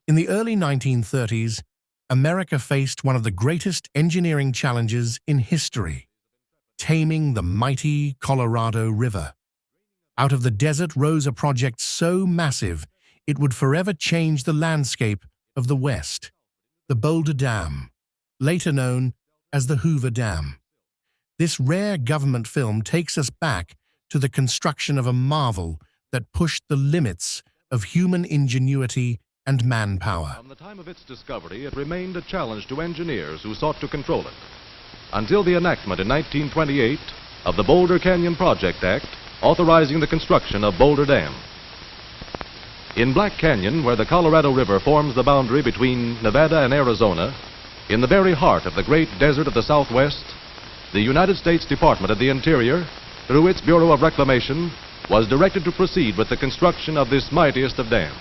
In the early 1930s, America faced one of the greatest engineering challenges in history, taming the mighty Colorado River. Out of the desert rose a project so massive it would forever change the landscape of the West, the Boulder Dam, later known as the Hoover Dam. This rare government film takes us back to the construction of a marvel that pushed the limits of human ingenuity and manpower. From the time of its discovery, it remained a challenge to engineers who sought to control it, until the enactment in 1928 of the Boulder Canyon Project Act, authorizing the construction of Boulder Dam. In Black Canyon, where the Colorado River forms the boundary between Nevada and Arizona, in the very heart of the great desert of the Southwest, the United States Department of the Interior, through its Bureau of Reclamation, was directed to proceed with the construction of this mightiest of dams.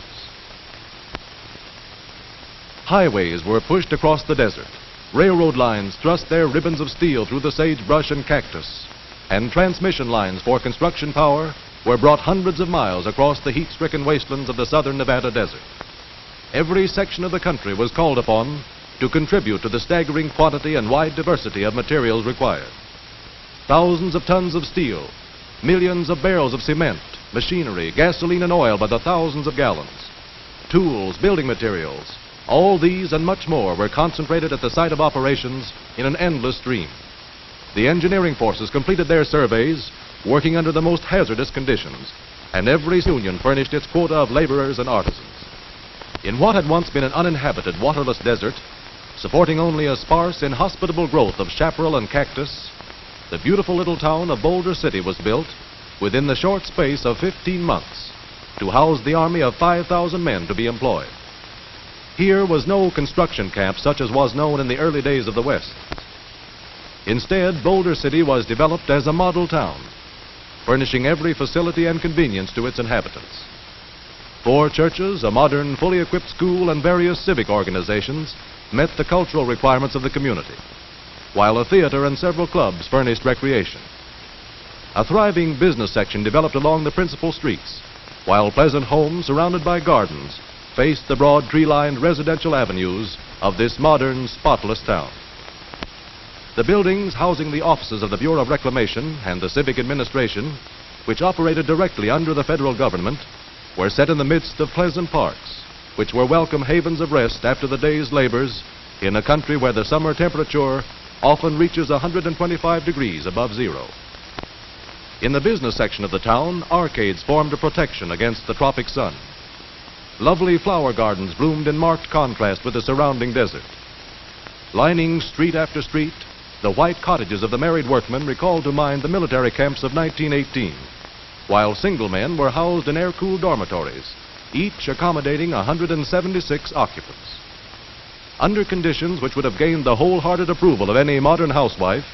Highways were pushed across the desert. Railroad lines thrust their ribbons of steel through the sagebrush and cactus, and transmission lines for construction power were brought hundreds of miles across the heat-stricken wastelands of the southern Nevada desert. Every section of the country was called upon to contribute to the staggering quantity and wide diversity of materials required. Thousands of tons of steel, millions of barrels of cement, machinery, gasoline and oil by the thousands of gallons, tools, building materials, all these and much more were concentrated at the site of operations in an endless stream. The engineering forces completed their surveys, working under the most hazardous conditions, and every union furnished its quota of laborers and artisans. In what had once been an uninhabited, waterless desert, supporting only a sparse, inhospitable growth of chaparral and cactus, the beautiful little town of Boulder City was built within the short space of 15 months to house the army of 5,000 men to be employed. Here was no construction camp such as was known in the early days of the West. Instead, Boulder City was developed as a model town, furnishing every facility and convenience to its inhabitants. 4 churches, a modern, fully equipped school, and various civic organizations met the cultural requirements of the community, while a theater and several clubs furnished recreation. A thriving business section developed along the principal streets, while pleasant homes surrounded by gardens faced the broad tree-lined residential avenues of this modern, spotless town. The buildings housing the offices of the Bureau of Reclamation and the Civic Administration, which operated directly under the federal government, were set in the midst of pleasant parks, which were welcome havens of rest after the day's labors in a country where the summer temperature often reaches 125 degrees above zero. In the business section of the town, arcades formed a protection against the tropic sun. Lovely flower gardens bloomed in marked contrast with the surrounding desert. Lining street after street, the white cottages of the married workmen recalled to mind the military camps of 1918, while single men were housed in air-cooled dormitories, each accommodating 176 occupants. Under conditions which would have gained the wholehearted approval of any modern housewife,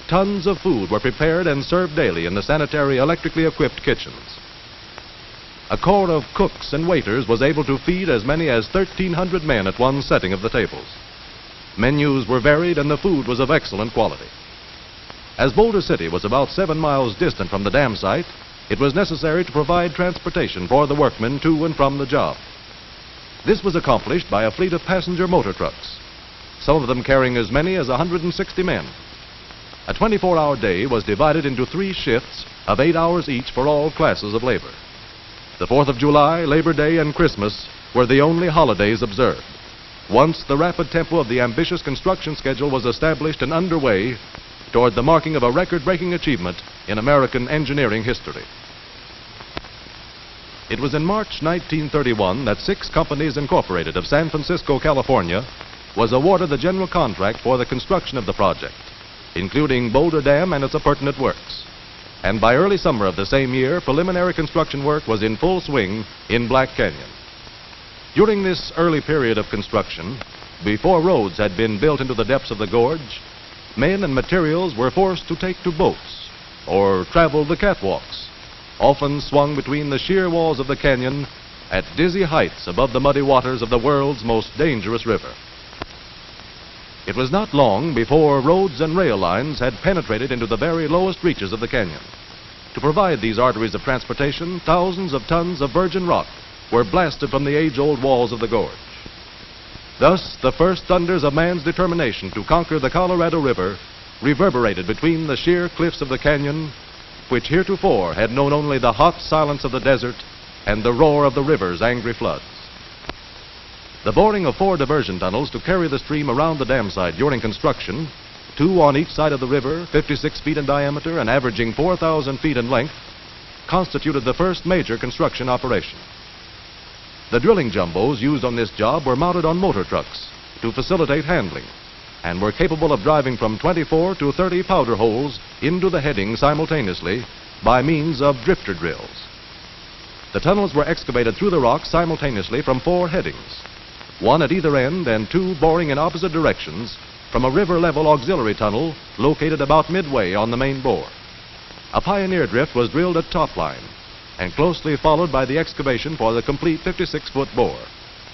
tons of food were prepared and served daily in the sanitary, electrically equipped kitchens. A corps of cooks and waiters was able to feed as many as 1,300 men at one setting of the tables. Menus were varied and the food was of excellent quality. As Boulder City was about 7 miles distant from the dam site, it was necessary to provide transportation for the workmen to and from the job. This was accomplished by a fleet of passenger motor trucks, some of them carrying as many as 160 men. A 24-hour day was divided into 3 shifts of 8 hours each for all classes of labor. The 4th of July, Labor Day, and Christmas were the only holidays observed. Once the rapid tempo of the ambitious construction schedule was established and underway toward the marking of a record-breaking achievement in American engineering history. It was in March 1931 that 6 Companies Incorporated of San Francisco, California, was awarded the general contract for the construction of the project, including Boulder Dam and its appurtenant works. And by early summer of the same year, preliminary construction work was in full swing in Black Canyon. During this early period of construction, before roads had been built into the depths of the gorge, men and materials were forced to take to boats or travel the catwalks, often swung between the sheer walls of the canyon at dizzy heights above the muddy waters of the world's most dangerous river. It was not long before roads and rail lines had penetrated into the very lowest reaches of the canyon. To provide these arteries of transportation, thousands of tons of virgin rock were blasted from the age-old walls of the gorge. Thus, the first thunders of man's determination to conquer the Colorado River reverberated between the sheer cliffs of the canyon, which heretofore had known only the hot silence of the desert and the roar of the river's angry floods. The boring of 4 diversion tunnels to carry the stream around the dam site during construction, 2 on each side of the river, 56 feet in diameter and averaging 4,000 feet in length, constituted the first major construction operation. The drilling jumbos used on this job were mounted on motor trucks to facilitate handling and were capable of driving from 24 to 30 powder holes into the heading simultaneously by means of drifter drills. The tunnels were excavated through the rock simultaneously from 4 headings, 1 at either end and 2 boring in opposite directions from a river-level auxiliary tunnel located about midway on the main bore. A pioneer drift was drilled at top line and closely followed by the excavation for the complete 56-foot bore.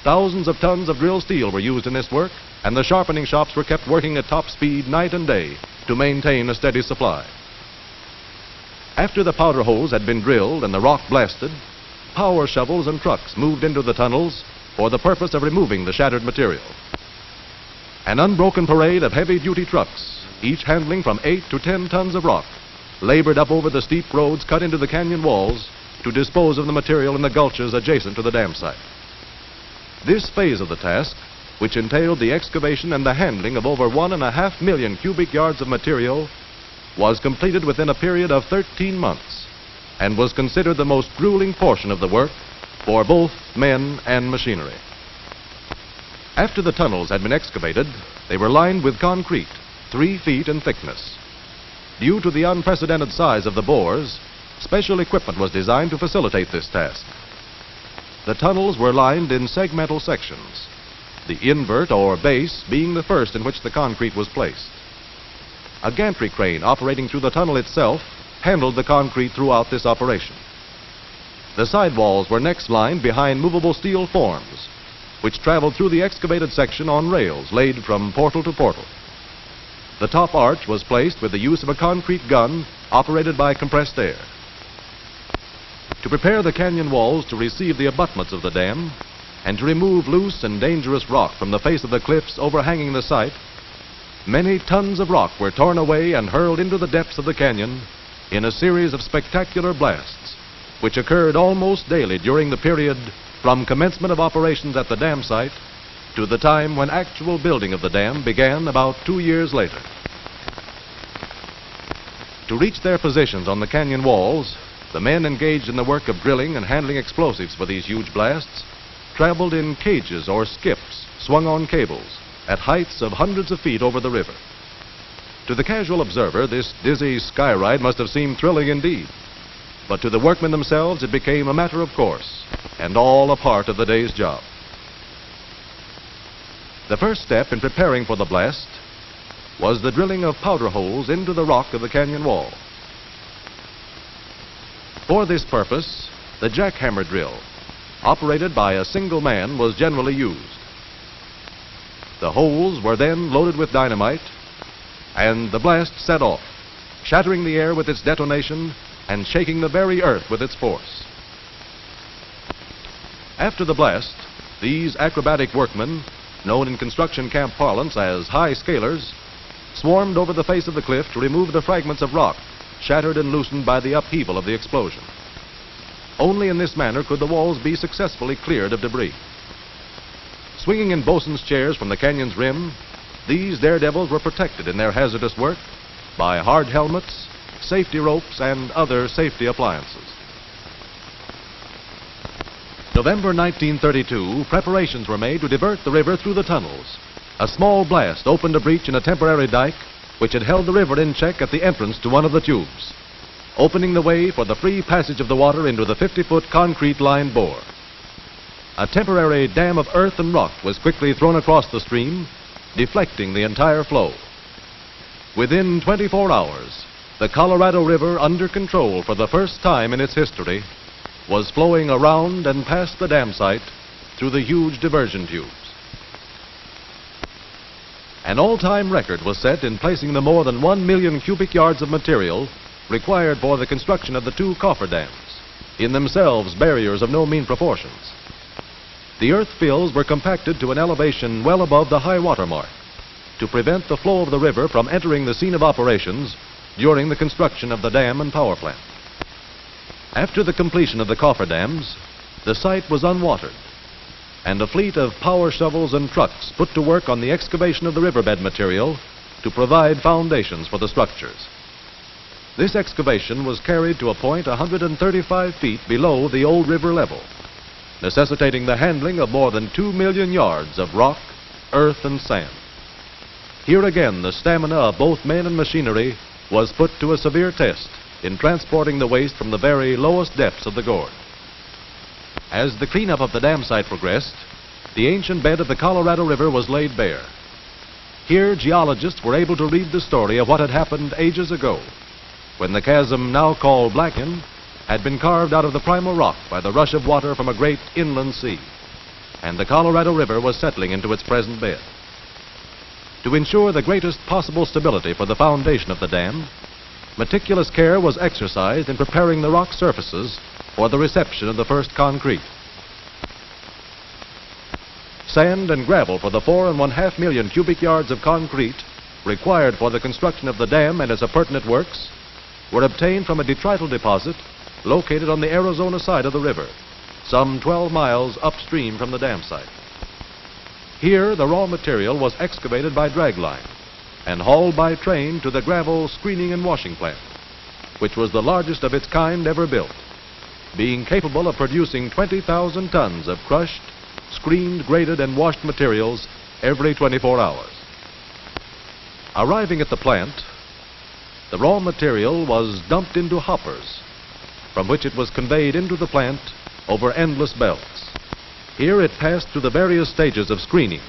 Thousands of tons of drill steel were used in this work, and the sharpening shops were kept working at top speed night and day to maintain a steady supply. After the powder holes had been drilled and the rock blasted, power shovels and trucks moved into the tunnels for the purpose of removing the shattered material. An unbroken parade of heavy-duty trucks, each handling from 8 to 10 tons of rock, labored up over the steep roads cut into the canyon walls to dispose of the material in the gulches adjacent to the dam site. This phase of the task, which entailed the excavation and the handling of over 1.5 million cubic yards of material, was completed within a period of 13 months and was considered the most grueling portion of the work for both men and machinery. After the tunnels had been excavated, they were lined with concrete, 3 feet in thickness. Due to the unprecedented size of the bores, special equipment was designed to facilitate this task. The tunnels were lined in segmental sections, the invert or base being the first in which the concrete was placed. A gantry crane operating through the tunnel itself handled the concrete throughout this operation. The sidewalls were next lined behind movable steel forms, which traveled through the excavated section on rails laid from portal to portal. The top arch was placed with the use of a concrete gun operated by compressed air. To prepare the canyon walls to receive the abutments of the dam and to remove loose and dangerous rock from the face of the cliffs overhanging the site, many tons of rock were torn away and hurled into the depths of the canyon in a series of spectacular blasts, which occurred almost daily during the period from commencement of operations at the dam site to the time when actual building of the dam began about 2 years later. To reach their positions on the canyon walls, the men engaged in the work of drilling and handling explosives for these huge blasts traveled in cages or skips swung on cables at heights of hundreds of feet over the river. To the casual observer, this dizzy sky ride must have seemed thrilling indeed, but to the workmen themselves it became a matter of course and all a part of the day's job. The first step in preparing for the blast was the drilling of powder holes into the rock of the canyon wall. For this purpose, the jackhammer drill, operated by a single man, was generally used. The holes were then loaded with dynamite, and the blast set off, shattering the air with its detonation and shaking the very earth with its force. After the blast, these acrobatic workmen, known in construction camp parlance as high scalers, swarmed over the face of the cliff to remove the fragments of rock shattered and loosened by the upheaval of the explosion. Only in this manner could the walls be successfully cleared of debris. Swinging in bosun's chairs from the canyon's rim, these daredevils were protected in their hazardous work by hard helmets, safety ropes, and other safety appliances. November 1932, preparations were made to divert the river through the tunnels. A small blast opened a breach in a temporary dike which had held the river in check at the entrance to one of the tubes, opening the way for the free passage of the water into the 50-foot concrete-lined bore. A temporary dam of earth and rock was quickly thrown across the stream, deflecting the entire flow. Within 24 hours, the Colorado River, under control for the first time in its history, was flowing around and past the dam site through the huge diversion tubes. An all-time record was set in placing the more than 1 million cubic yards of material required for the construction of the 2 coffer dams, in themselves barriers of no mean proportions. the earth fills were compacted to an elevation well above the high water mark to prevent the flow of the river from entering the scene of operations during the construction of the dam and power plant. After the completion of the coffer dams, the site was unwatered, and a fleet of power shovels and trucks put to work on the excavation of the riverbed material to provide foundations for the structures. This excavation was carried to a point 135 feet below the old river level, necessitating the handling of more than 2 million yards of rock, earth, and sand. Here again, the stamina of both men and machinery was put to a severe test in transporting the waste from the very lowest depths of the gorge. As the cleanup of the dam site progressed, the ancient bed of the Colorado River was laid bare. Here, geologists were able to read the story of what had happened ages ago, when the chasm now called Blacken had been carved out of the primal rock by the rush of water from a great inland sea, and the Colorado River was settling into its present bed. To ensure the greatest possible stability for the foundation of the dam, meticulous care was exercised in preparing the rock surfaces for the reception of the first concrete. Sand and gravel for the 4.5 million cubic yards of concrete required for the construction of the dam and its appurtenant works were obtained from a detrital deposit located on the Arizona side of the river, some 12 miles upstream from the dam site. Here, the raw material was excavated by dragline and hauled by train to the gravel screening and washing plant, which was the largest of its kind ever built, being capable of producing 20,000 tons of crushed, screened, graded, and washed materials every 24 hours. Arriving at the plant, the raw material was dumped into hoppers, from which it was conveyed into the plant over endless belts. Here it passed through the various stages of screening,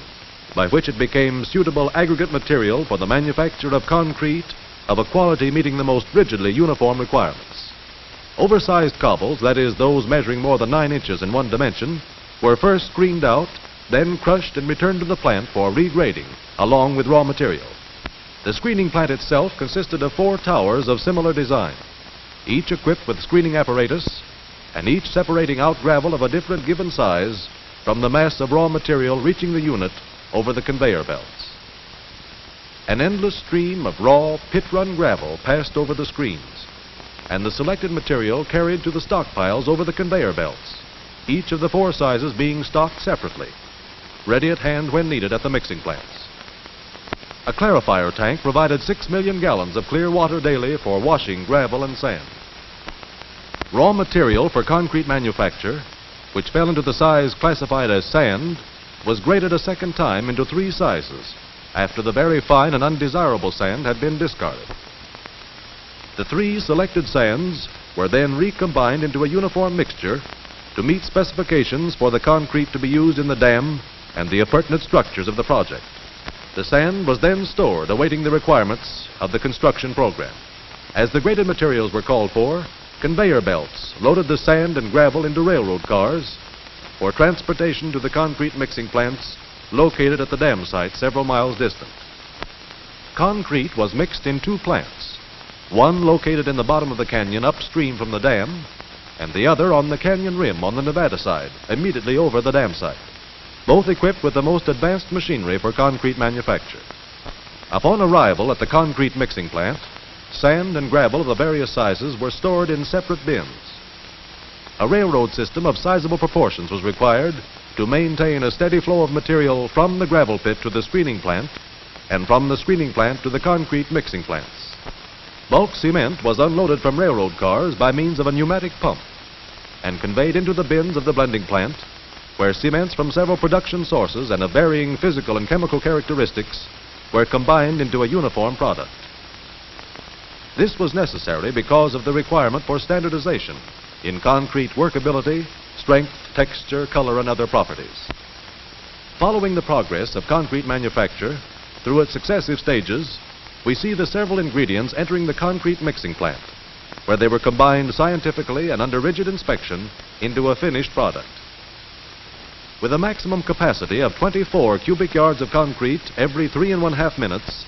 by which it became suitable aggregate material for the manufacture of concrete of a quality meeting the most rigidly uniform requirements. Oversized cobbles, that is, those measuring more than 9 inches in one dimension, were first screened out, then crushed and returned to the plant for regrading, along with raw material. The screening plant itself consisted of 4 towers of similar design, each equipped with screening apparatus, and each separating out gravel of a different given size from the mass of raw material reaching the unit over the conveyor belts. An endless stream of raw, pit-run gravel passed over the screens, and the selected material carried to the stockpiles over the conveyor belts, each of the 4 sizes being stocked separately, ready at hand when needed at the mixing plants. A clarifier tank provided 6 million gallons of clear water daily for washing gravel and sand. Raw material for concrete manufacture, which fell into the size classified as sand, was graded a second time into 3 sizes after the very fine and undesirable sand had been discarded. The 3 selected sands were then recombined into a uniform mixture to meet specifications for the concrete to be used in the dam and the appurtenant structures of the project. The sand was then stored awaiting the requirements of the construction program. As the graded materials were called for, conveyor belts loaded the sand and gravel into railroad cars for transportation to the concrete mixing plants located at the dam site several miles distant. Concrete was mixed in 2 plants, one located in the bottom of the canyon upstream from the dam, and the other on the canyon rim on the Nevada side, immediately over the dam site, both equipped with the most advanced machinery for concrete manufacture. Upon arrival at the concrete mixing plant, sand and gravel of the various sizes were stored in separate bins. A railroad system of sizable proportions was required to maintain a steady flow of material from the gravel pit to the screening plant and from the screening plant to the concrete mixing plants. Bulk cement was unloaded from railroad cars by means of a pneumatic pump and conveyed into the bins of the blending plant, where cements from several production sources and of varying physical and chemical characteristics were combined into a uniform product. This was necessary because of the requirement for standardization in concrete workability, strength, texture, color, and other properties. Following the progress of concrete manufacture through its successive stages, we see the several ingredients entering the concrete mixing plant, where they were combined scientifically and under rigid inspection into a finished product. With a maximum capacity of 24 cubic yards of concrete every 3.5 minutes,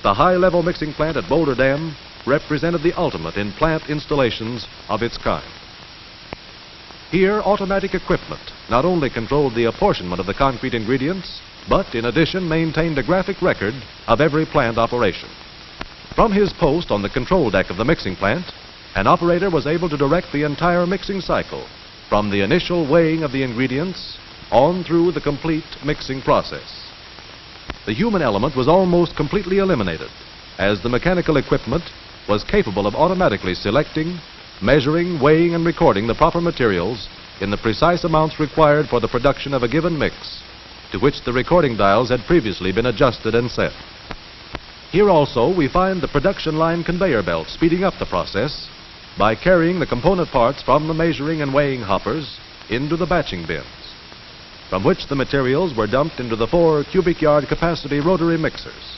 the high-level mixing plant at Boulder Dam represented the ultimate in plant installations of its kind. Here, automatic equipment not only controlled the apportionment of the concrete ingredients, but in addition maintained a graphic record of every plant operation. From his post on the control deck of the mixing plant, an operator was able to direct the entire mixing cycle, from the initial weighing of the ingredients on through the complete mixing process. The human element was almost completely eliminated, as the mechanical equipment was capable of automatically selecting, measuring, weighing, and recording the proper materials in the precise amounts required for the production of a given mix, to which the recording dials had previously been adjusted and set. Here also we find the production line conveyor belt speeding up the process by carrying the component parts from the measuring and weighing hoppers into the batching bins, from which the materials were dumped into the 4 cubic yard capacity rotary mixers.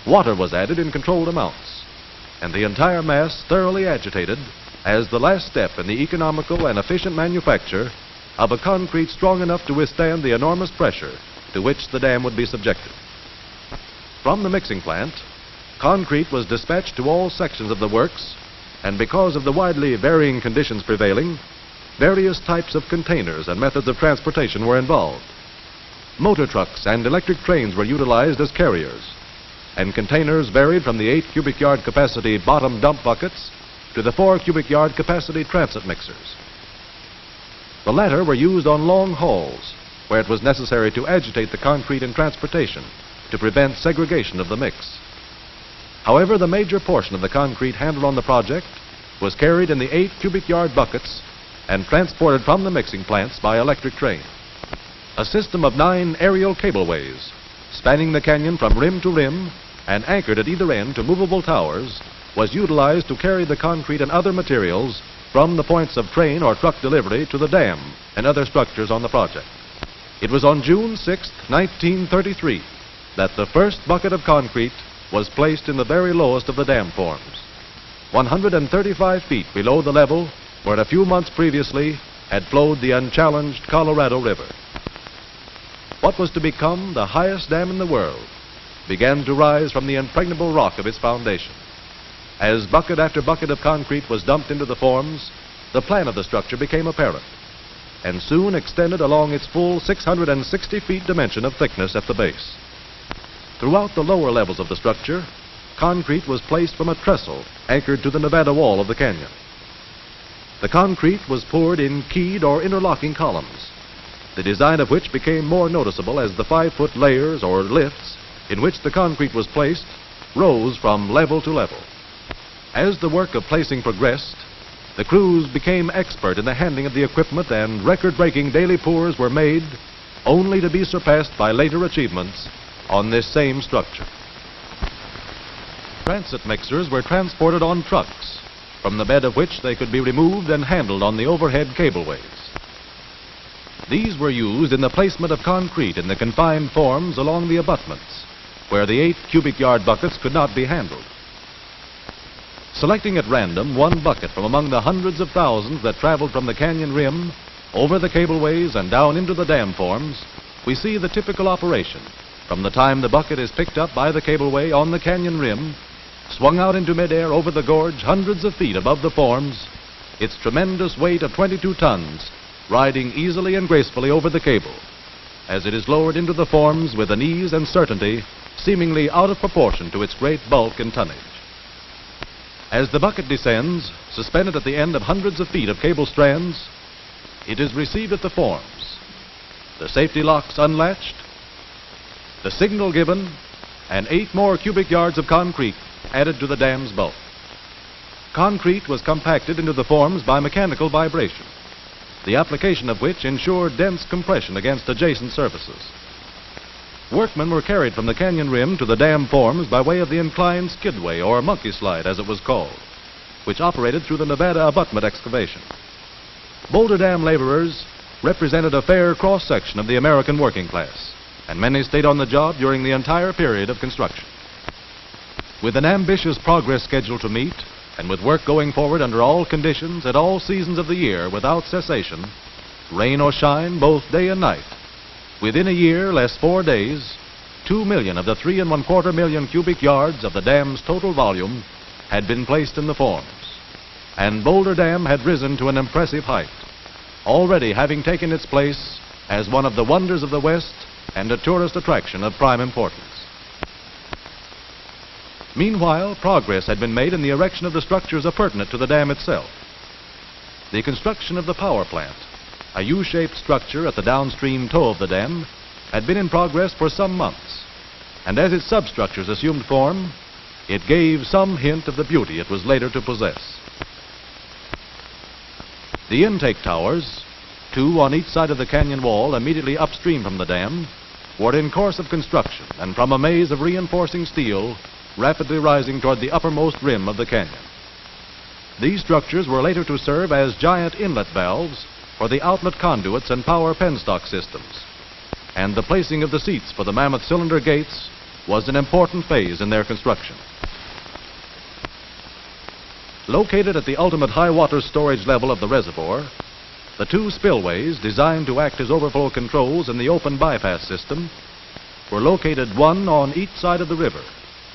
Water was added in controlled amounts, and the entire mass thoroughly agitated as the last step in the economical and efficient manufacture of a concrete strong enough to withstand the enormous pressure to which the dam would be subjected. From the mixing plant, concrete was dispatched to all sections of the works, and because of the widely varying conditions prevailing, various types of containers and methods of transportation were involved. Motor trucks and electric trains were utilized as carriers, and containers varied from the 8 cubic yard capacity bottom dump buckets to the 4 cubic yard capacity transit mixers. The latter were used on long hauls, where it was necessary to agitate the concrete in transportation to prevent segregation of the mix. However, the major portion of the concrete handled on the project was carried in the 8 cubic yard buckets and transported from the mixing plants by electric train. A system of 9 aerial cableways spanning the canyon from rim to rim and anchored at either end to movable towers was utilized to carry the concrete and other materials from the points of train or truck delivery to the dam and other structures on the project. It was on June 6, 1933, that the first bucket of concrete was placed in the very lowest of the dam forms, 135 feet below the level where a few months previously had flowed the unchallenged Colorado River. What was to become the highest dam in the world began to rise from the impregnable rock of its foundation. As bucket after bucket of concrete was dumped into the forms, the plan of the structure became apparent, and soon extended along its full 660 feet dimension of thickness at the base. Throughout the lower levels of the structure, concrete was placed from a trestle anchored to the Nevada wall of the canyon. The concrete was poured in keyed or interlocking columns, the design of which became more noticeable as the 5-foot layers or lifts in which the concrete was placed rose from level to level. As the work of placing progressed, the crews became expert in the handling of the equipment, and record-breaking daily pours were made, only to be surpassed by later achievements on this same structure. Transit mixers were transported on trucks, from the bed of which they could be removed and handled on the overhead cableways. These were used in the placement of concrete in the confined forms along the abutments, where the 8 cubic yard buckets could not be handled. Selecting at random one bucket from among the hundreds of thousands that traveled from the canyon rim over the cableways and down into the dam forms, we see the typical operation from the time the bucket is picked up by the cableway on the canyon rim, swung out into midair over the gorge hundreds of feet above the forms, its tremendous weight of 22 tons riding easily and gracefully over the cable, as it is lowered into the forms with an ease and certainty seemingly out of proportion to its great bulk and tonnage. As the bucket descends, suspended at the end of hundreds of feet of cable strands, it is received at the forms, the safety locks unlatched, the signal given, and 8 more cubic yards of concrete added to the dam's bulk. Concrete was compacted into the forms by mechanical vibration, the application of which ensured dense compression against adjacent surfaces. Workmen were carried from the canyon rim to the dam forms by way of the inclined skidway, or monkey slide as it was called, which operated through the Nevada abutment excavation. Boulder Dam laborers represented a fair cross-section of the American working class, and many stayed on the job during the entire period of construction. With an ambitious progress schedule to meet, and with work going forward under all conditions at all seasons of the year without cessation, rain or shine, both day and night, within a year, less 4 days, 2 million of the 3¼ million cubic yards of the dam's total volume had been placed in the forms, and Boulder Dam had risen to an impressive height. already having taken its place as one of the wonders of the West and a tourist attraction of prime importance. Meanwhile, progress had been made in the erection of the structures appurtenant to the dam itself. The construction of the power plant, a U-shaped structure at the downstream toe of the dam, had been in progress for some months, and as its substructures assumed form, it gave some hint of the beauty it was later to possess. The intake towers, two on each side of the canyon wall immediately upstream from the dam, were in course of construction and from a maze of reinforcing steel rapidly rising toward the uppermost rim of the canyon. These structures were later to serve as giant inlet valves for the outlet conduits and power penstock systems, and the placing of the seats for the mammoth cylinder gates was an important phase in their construction. Located at the ultimate high water storage level of the reservoir, the two spillways, designed to act as overflow controls in the open bypass system, were located one on each side of the river,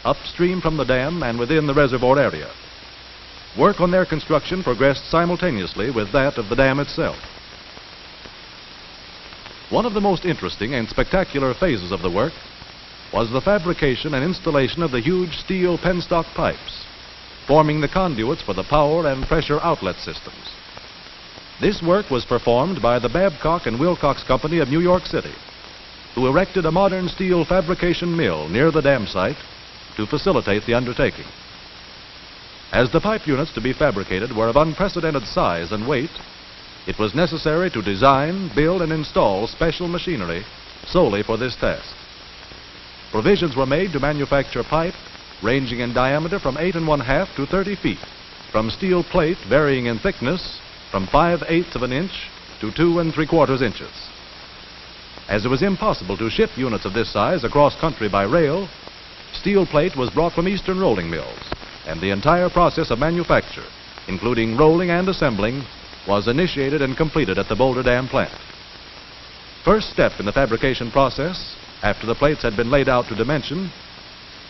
upstream from the dam and within the reservoir area. Work on their construction progressed simultaneously with that of the dam itself. One of the most interesting and spectacular phases of the work was the fabrication and installation of the huge steel penstock pipes, forming the conduits for the power and pressure outlet systems. This work was performed by the Babcock and Wilcox Company of New York City, who erected a modern steel fabrication mill near the dam site to facilitate the undertaking. As the pipe units to be fabricated were of unprecedented size and weight, it was necessary to design, build, and install special machinery solely for this task. Provisions were made to manufacture pipe ranging in diameter from 8 1/2 to 30 feet, from steel plate varying in thickness from 5/8 of an inch to 2 3/4 inches. As it was impossible to ship units of this size across country by rail, steel plate was brought from eastern rolling mills, and the entire process of manufacture, including rolling and assembling, was initiated and completed at the Boulder Dam plant. First step in the fabrication process, after the plates had been laid out to dimension,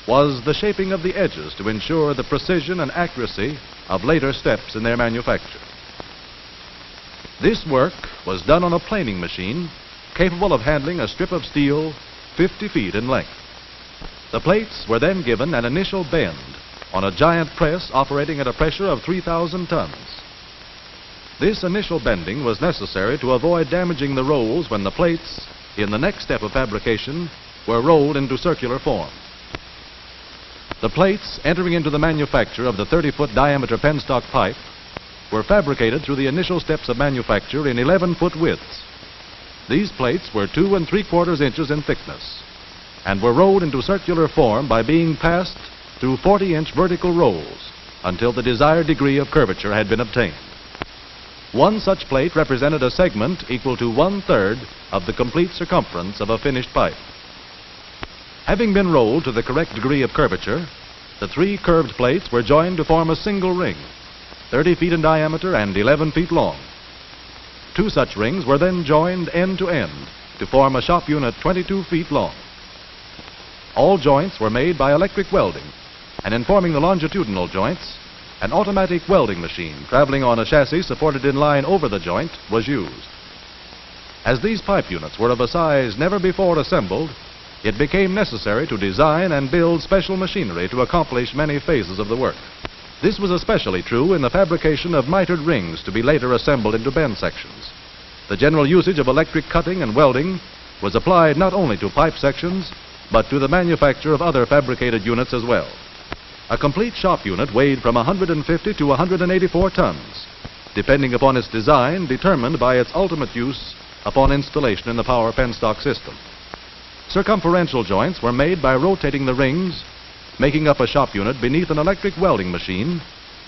was the shaping of the edges to ensure the precision and accuracy of later steps in their manufacture. This work was done on a planing machine capable of handling a strip of steel 50 feet in length. The plates were then given an initial bend on a giant press operating at a pressure of 3,000 tons. This initial bending was necessary to avoid damaging the rolls when the plates, in the next step of fabrication, were rolled into circular form. The plates entering into the manufacture of the 30-foot diameter penstock pipe were fabricated through the initial steps of manufacture in 11-foot widths. These plates were 2 3/4 inches in thickness and were rolled into circular form by being passed through 40-inch vertical rolls until the desired degree of curvature had been obtained. One such plate represented a segment equal to 1/3 of the complete circumference of a finished pipe. Having been rolled to the correct degree of curvature, the 3 curved plates were joined to form a single ring, 30 feet in diameter and 11 feet long. 2 such rings were then joined end to end to form a shop unit 22 feet long. All joints were made by electric welding, and in forming the longitudinal joints, an automatic welding machine traveling on a chassis supported in line over the joint was used. As these pipe units were of a size never before assembled, it became necessary to design and build special machinery to accomplish many phases of the work. This was especially true in the fabrication of mitered rings to be later assembled into bend sections. The general usage of electric cutting and welding was applied not only to pipe sections, but to the manufacture of other fabricated units as well. A complete shop unit weighed from 150 to 184 tons, depending upon its design, determined by its ultimate use upon installation in the power penstock system. Circumferential joints were made by rotating the rings, making up a shop unit beneath an electric welding machine,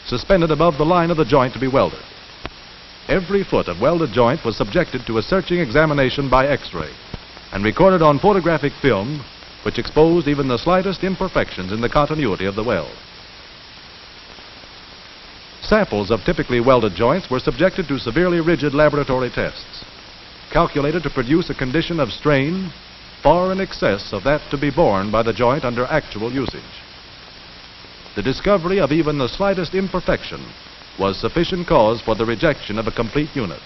suspended above the line of the joint to be welded. Every foot of welded joint was subjected to a searching examination by X-ray and recorded on photographic film, which exposed even the slightest imperfections in the continuity of the weld. Samples of typically welded joints were subjected to severely rigid laboratory tests, calculated to produce a condition of strain far in excess of that to be borne by the joint under actual usage. The discovery of even the slightest imperfection was sufficient cause for the rejection of a complete unit.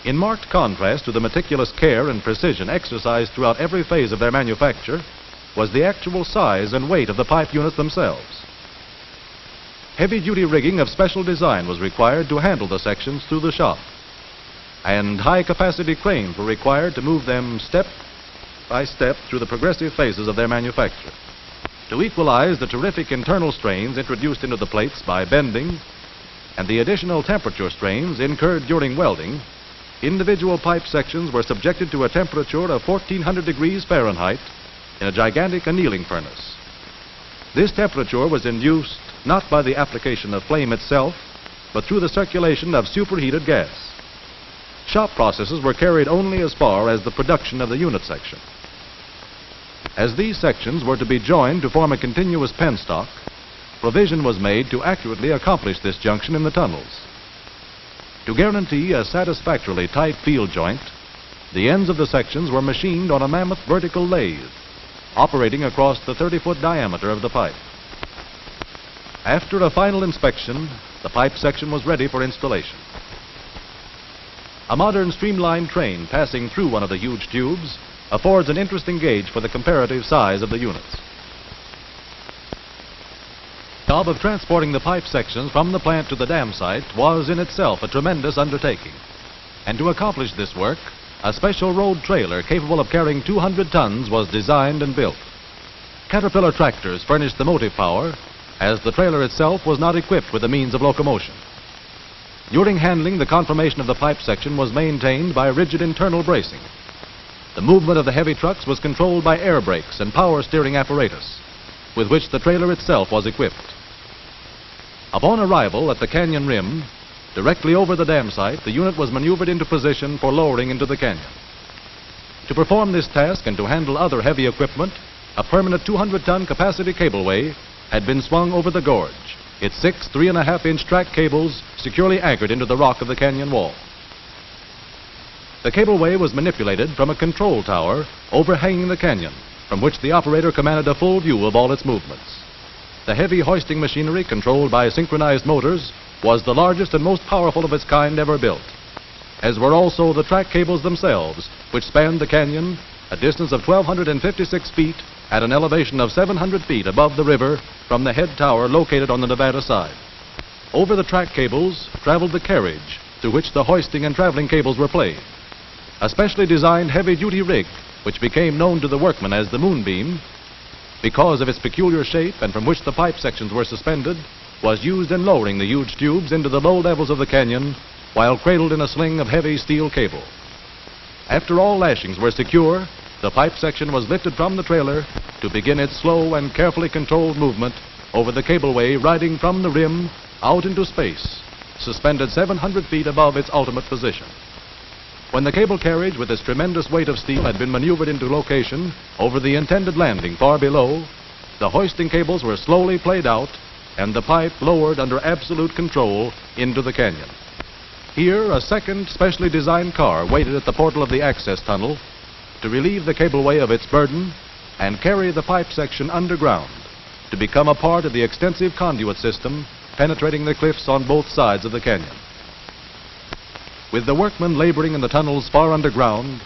In marked contrast to the meticulous care and precision exercised throughout every phase of their manufacture was the actual size and weight of the pipe units themselves. Heavy-duty rigging of special design was required to handle the sections through the shop, and high-capacity cranes were required to move them step by step through the progressive phases of their manufacture. To equalize the terrific internal strains introduced into the plates by bending and the additional temperature strains incurred during welding, individual pipe sections were subjected to a temperature of 1400 degrees Fahrenheit in a gigantic annealing furnace. This temperature was induced not by the application of flame itself, but through the circulation of superheated gas. Shop processes were carried only as far as the production of the unit section. As these sections were to be joined to form a continuous penstock, provision was made to accurately accomplish this junction in the tunnels. To guarantee a satisfactorily tight field joint, the ends of the sections were machined on a mammoth vertical lathe, operating across the 30-foot diameter of the pipe. After a final inspection, the pipe section was ready for installation. A modern streamlined train passing through one of the huge tubes affords an interesting gauge for the comparative size of the units. The job of transporting the pipe sections from the plant to the dam site was in itself a tremendous undertaking. And to accomplish this work, a special road trailer capable of carrying 200 tons was designed and built. Caterpillar tractors furnished the motive power, as the trailer itself was not equipped with the means of locomotion. During handling, the conformation of the pipe section was maintained by rigid internal bracing. The movement of the heavy trucks was controlled by air brakes and power steering apparatus, with which the trailer itself was equipped. Upon arrival at the canyon rim, directly over the dam site, the unit was maneuvered into position for lowering into the canyon. To perform this task and to handle other heavy equipment, a permanent 200-ton capacity cableway had been swung over the gorge, its 6 3.5-inch track cables securely anchored into the rock of the canyon wall. The cableway was manipulated from a control tower overhanging the canyon, from which the operator commanded a full view of all its movements. The heavy hoisting machinery, controlled by synchronized motors, was the largest and most powerful of its kind ever built, as were also the track cables themselves, which spanned the canyon a distance of 1,256 feet at an elevation of 700 feet above the river from the head tower located on the Nevada side. Over the track cables traveled the carriage through which the hoisting and traveling cables were played. A specially designed heavy-duty rig, which became known to the workmen as the moonbeam, because of its peculiar shape and from which the pipe sections were suspended, was used in lowering the huge tubes into the low levels of the canyon while cradled in a sling of heavy steel cable. After all lashings were secure, the pipe section was lifted from the trailer to begin its slow and carefully controlled movement over the cableway, riding from the rim out into space, suspended 700 feet above its ultimate position. When the cable carriage with its tremendous weight of steel had been maneuvered into location over the intended landing far below, the hoisting cables were slowly played out and the pipe lowered under absolute control into the canyon. Here, a second specially designed car waited at the portal of the access tunnel to relieve the cableway of its burden and carry the pipe section underground to become a part of the extensive conduit system penetrating the cliffs on both sides of the canyon. With the workmen laboring in the tunnels far underground,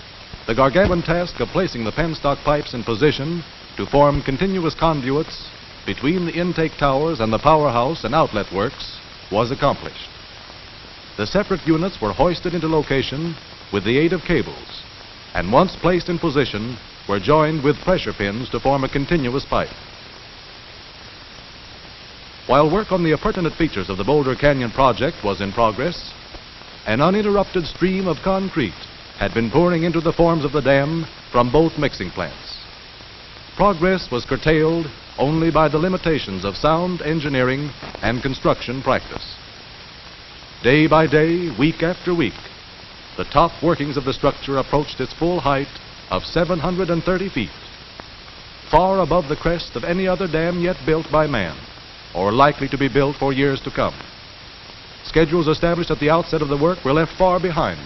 the gargantuan task of placing the penstock pipes in position to form continuous conduits between the intake towers and the powerhouse and outlet works was accomplished. The separate units were hoisted into location with the aid of cables, and once placed in position, were joined with pressure pins to form a continuous pipe. While work on the appurtenant features of the Boulder Canyon project was in progress, an uninterrupted stream of concrete had been pouring into the forms of the dam from both mixing plants. Progress was curtailed only by the limitations of sound engineering and construction practice. Day by day, week after week, the top workings of the structure approached its full height of 730 feet, far above the crest of any other dam yet built by man, or likely to be built for years to come. Schedules established at the outset of the work were left far behind,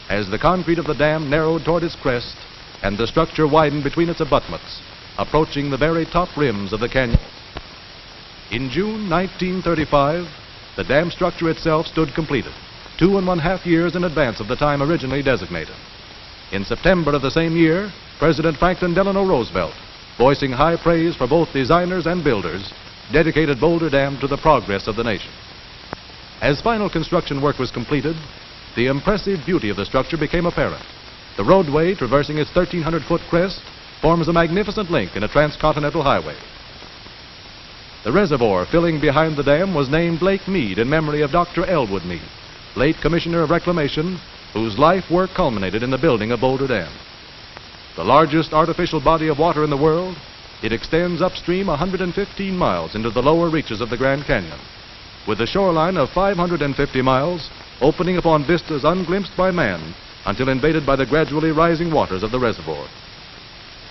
as the concrete of the dam narrowed toward its crest and the structure widened between its abutments, approaching the very top rims of the canyon. In June 1935, the dam structure itself stood completed, 2½ years in advance of the time originally designated. In September of the same year, President Franklin Delano Roosevelt, voicing high praise for both designers and builders, dedicated Boulder Dam to the progress of the nation. As final construction work was completed, the impressive beauty of the structure became apparent. The roadway, traversing its 1,300-foot crest, forms a magnificent link in a transcontinental highway. The reservoir filling behind the dam was named Lake Mead in memory of Dr. Elwood Mead, late Commissioner of Reclamation, whose life work culminated in the building of Boulder Dam. The largest artificial body of water in the world, it extends upstream 115 miles into the lower reaches of the Grand Canyon, with a shoreline of 550 miles opening upon vistas unglimpsed by man until invaded by the gradually rising waters of the reservoir.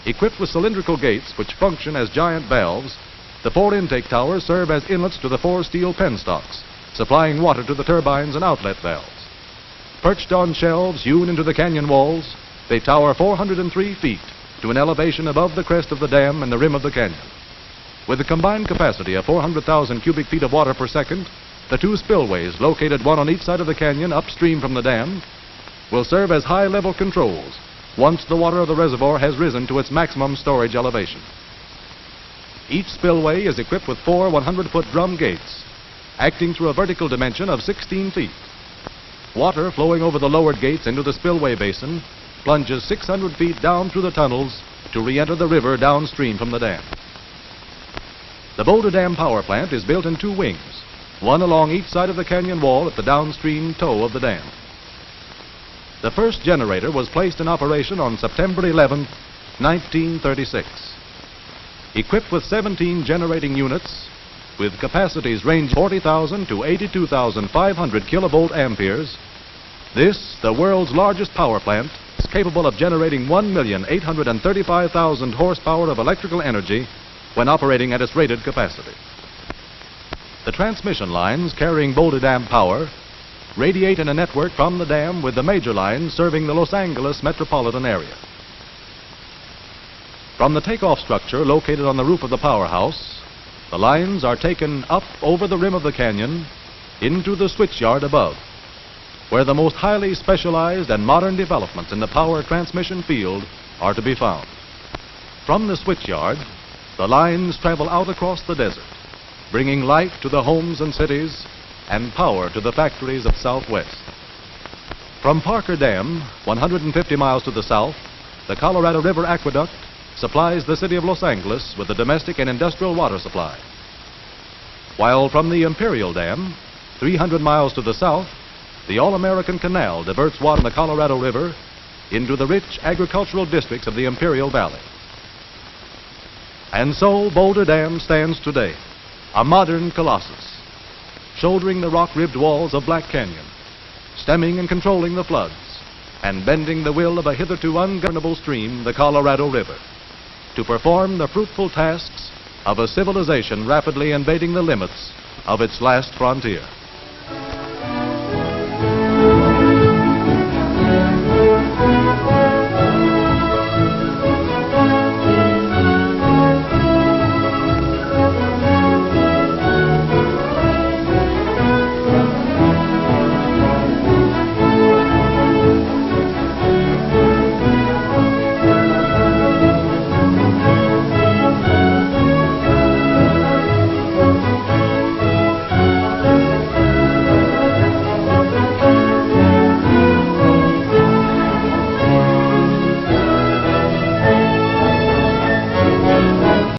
Equipped with cylindrical gates which function as giant valves, the 4 intake towers serve as inlets to the 4 steel penstocks, supplying water to the turbines and outlet valves. Perched on shelves hewn into the canyon walls, they tower 403 feet to an elevation above the crest of the dam and the rim of the canyon. With a combined capacity of 400,000 cubic feet of water per second, the 2 spillways, located one on each side of the canyon upstream from the dam, will serve as high-level controls once the water of the reservoir has risen to its maximum storage elevation. Each spillway is equipped with 4 100-foot drum gates, acting through a vertical dimension of 16 feet. Water flowing over the lowered gates into the spillway basin plunges 600 feet down through the tunnels to re-enter the river downstream from the dam. The Boulder Dam power plant is built in 2 wings, one along each side of the canyon wall at the downstream toe of the dam. The first generator was placed in operation on September 11, 1936. Equipped with 17 generating units, with capacities ranging 40,000 to 82,500 kilovolt amperes, this, the world's largest power plant, is capable of generating 1,835,000 horsepower of electrical energy when operating at its rated capacity. The transmission lines carrying Boulder Dam power radiate in a network from the dam with the major lines serving the Los Angeles metropolitan area. From the takeoff structure located on the roof of the powerhouse, the lines are taken up over the rim of the canyon into the switchyard above, where the most highly specialized and modern developments in the power transmission field are to be found. From the switchyard, the lines travel out across the desert, bringing light to the homes and cities and power to the factories of Southwest. From Parker Dam, 150 miles to the south, the Colorado River Aqueduct supplies the city of Los Angeles with the domestic and industrial water supply. While from the Imperial Dam, 300 miles to the south, the All-American Canal diverts water from the Colorado River into the rich agricultural districts of the Imperial Valley. And so Boulder Dam stands today, a modern colossus, shouldering the rock-ribbed walls of Black Canyon, stemming and controlling the floods, and bending the will of a hitherto ungovernable stream, the Colorado River, to perform the fruitful tasks of a civilization rapidly invading the limits of its last frontier.